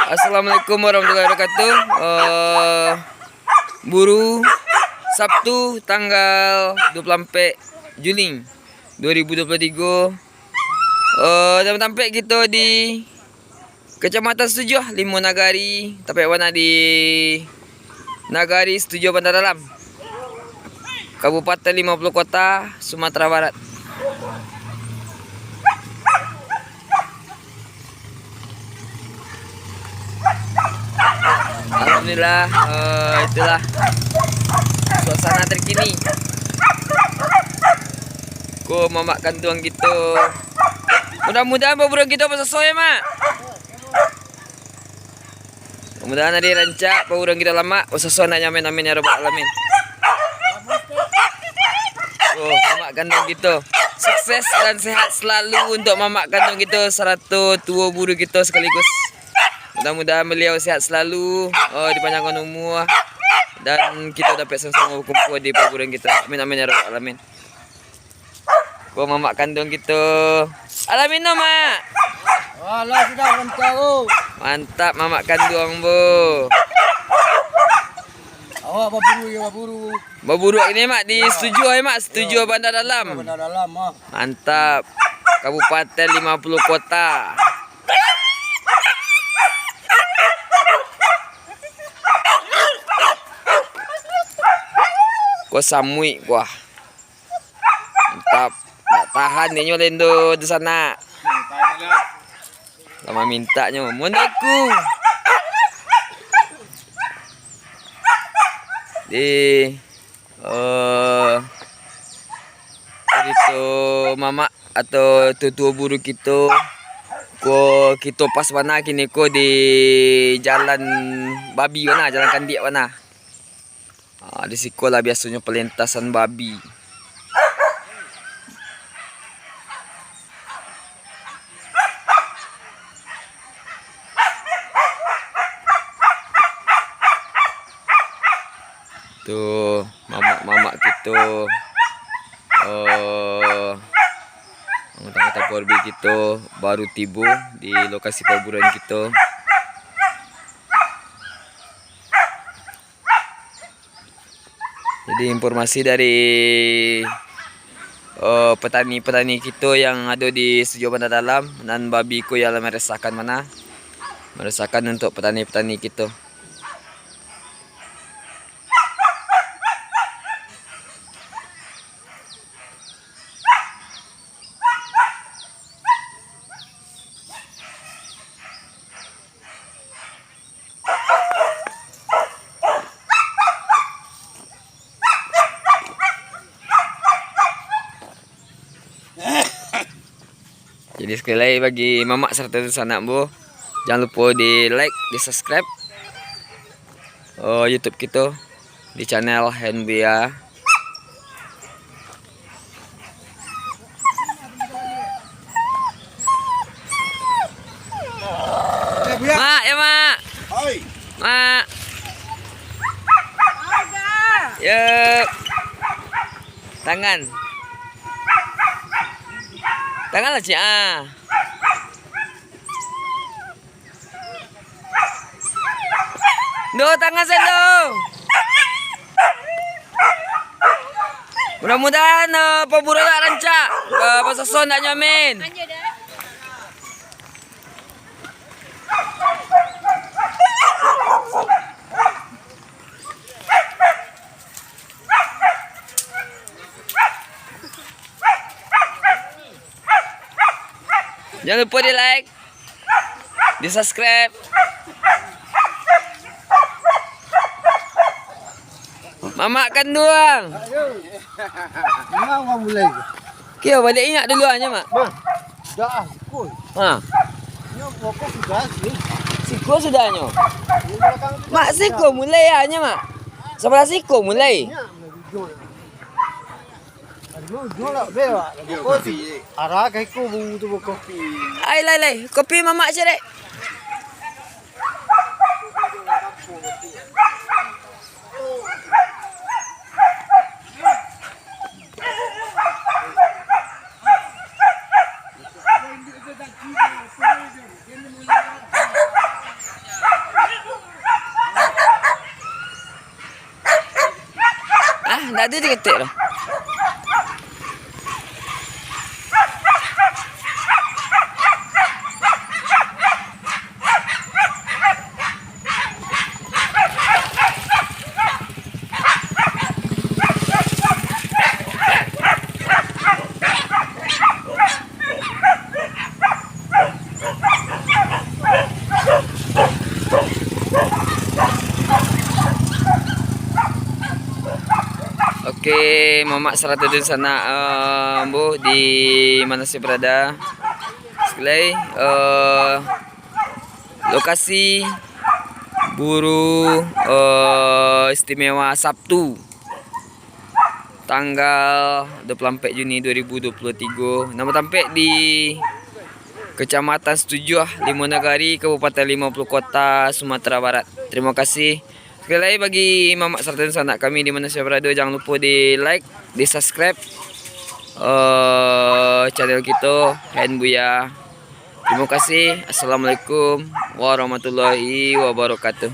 Assalamualaikum warahmatullahi wabarakatuh. Buru Sabtu tanggal 24 Juli 2023. Tampil kita di Kecamatan Setujuh, Limau Nagari, tampil warna di Nagari Setujuh Bandar Dalam, Kabupaten 50 Kota, Sumatera Barat. Alhamdulillah, itulah suasana terkini. Ko memakan tuang gitu. Mudah-mudahan burung kita sesuai, Mak. Mudah-mudahan ada rancak burung kita lama sesuai, nak nyamin, amin ya rabbal alamin. Oh, memakan tuang gitu. Sukses dan sehat selalu untuk memakan tuang gitu 102 burung kita sekaligus. Mudah-mudahan beliau sehat selalu, dipanjangkan umur, dan kita dapat sama-sama berkumpul di perguruan kita. Amin amin ya rabbal alamin. Kau mamak kandung gitu. Alamin no, Mak. Walah sudah mencau. Mantap mamak kandung, Bu. Awak berburu ya berburu. Berburu ini, Mak, di Setujuh ya, Mak. Setujuh Bandar Dalam. Bandar Dalam, ah. Mantap. Kabupaten 50 Kota. Kau samui, wah, mantap. Tak tahan dia nyolin di sana. Lama mintanya, monaku. Di itu mama atau tutu buru kita. Ko kita pas mana kini ko di jalan babi mana, jalan kandik mana. Di sekolah biasanya pelintasan babi. Tuh mamak-mamak kita anggota Polri kita baru tiba di lokasi perburuan kita. Jadi informasi dari petani-petani kita yang ada di Setujuh Bandar Dalam, dan babi ko yang meresahkan mana, meresahkan untuk petani-petani kita. Jadi sekali lagi bagi mamak serta sanak, Bu, jangan lupa di like, di subscribe YouTube kita di channel Henbia. Mak, ya Mak. Oi. Mak. Yuk. Tangan. Tangan lah, Cik. Tangan saya do. Mudah-mudahan pemburu tak rancak. Pasal son tak nyamin. Jangan lupa di like, di subscribe. Mamak kandung. Mau mulai. Kira balik ingat dulu aja, Mak. Dah, kul. Ha. Nyo pokok sudah sih. Siko sudahnya. Mak siko mulai aja, Mak. Sebelah siko mulai. Jual lah, bewa. Kopi. Arah kaiku bungu tu kopi. Ai lai, kopi mamak cerek. dah ada dia ketik dah. Oke, Mamak serata di sana, Bu, di mana saya berada. Sekali, lokasi buru istimewa Sabtu, tanggal 24 Juni 2023. Nama tampek di Kecamatan Setujuh, Limonagari, Kabupaten 50 Kota, Sumatera Barat. Terima kasih. Sekali lagi bagi mamak serta sanak kami di mana saya berada, jangan lupa di like, di subscribe channel kita Hen Buya. Terima kasih. Assalamualaikum warahmatullahi wabarakatuh.